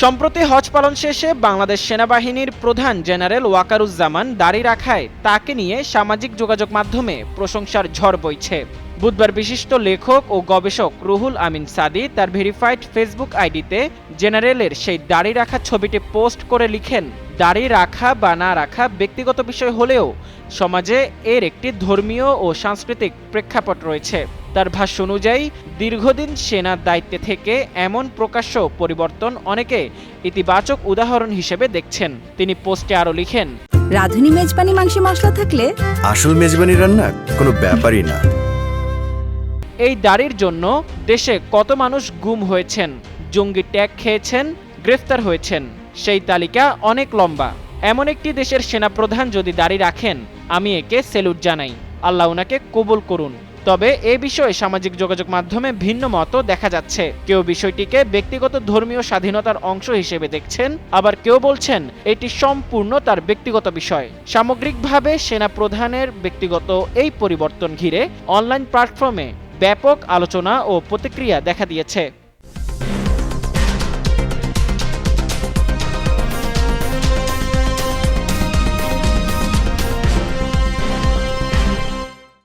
সম্প্রতি হজ পালন শেষে বাংলাদেশ সেনাবাহিনীর প্রধান জেনারেল ওয়াকারুজ্জামান দাড়ি রাখায় তাকে নিয়ে সামাজিক যোগাযোগ মাধ্যমে প্রশংসার ঝড় বইছে। বুধবার বিশিষ্ট লেখক ও গবেষক রুহুল আমিন সাদি তার ভেরিফাইড ফেসবুক আইডিতে জেনারেলের সেই দাড়ি রাখা ছবিটি পোস্ট করে লিখেন, দাড়ি রাখা বা না রাখা ব্যক্তিগত বিষয় হলেও সমাজে এর একটি ধর্মীয় ও সাংস্কৃতিক প্রেক্ষাপট রয়েছে। তার ভাষ্য অনুযায়ী দীর্ঘদিন সেনার দায়িত্বে থেকে এমন প্রকাশ্য পরিবর্তন অনেকে ইতিবাচক উদাহরণ হিসেবে দেখছেন। তিনি পোস্টে আরও লিখেন, রাঁধুনি মেজবানি মাংসে মশলা থাকলে আসল মেজবানি রান্না কোনো ব্যাপারই না। এই দাড়ির জন্য দেশে কত মানুষ গুম হয়েছেন, জঙ্গি ট্যাগ খেয়েছেন, গ্রেফতার হয়েছেন, সেই তালিকা অনেক লম্বা। এমন একটি দেশের সেনাপ্রধান যদি দাড়ি রাখেন, আমি একে সেলুট জানাই। আল্লাহ উনাকে কবুল করুন। তবে এ বিষয়ে সামাজিক যোগাযোগ মাধ্যমে ভিন্ন মতও দেখা যাচ্ছে। কেউ বিষয়টিকে ব্যক্তিগত ধর্মীয় স্বাধীনতার অংশ হিসেবে দেখছেন, আবার কেউ বলছেন এটি সম্পূর্ণ তার ব্যক্তিগত বিষয়। সামগ্রিকভাবে সেনাপ্রধানের ব্যক্তিগত এই পরিবর্তন ঘিরে অনলাইন প্ল্যাটফর্মে ব্যাপক আলোচনা ও প্রতিক্রিয়া দেখা দিয়েছে।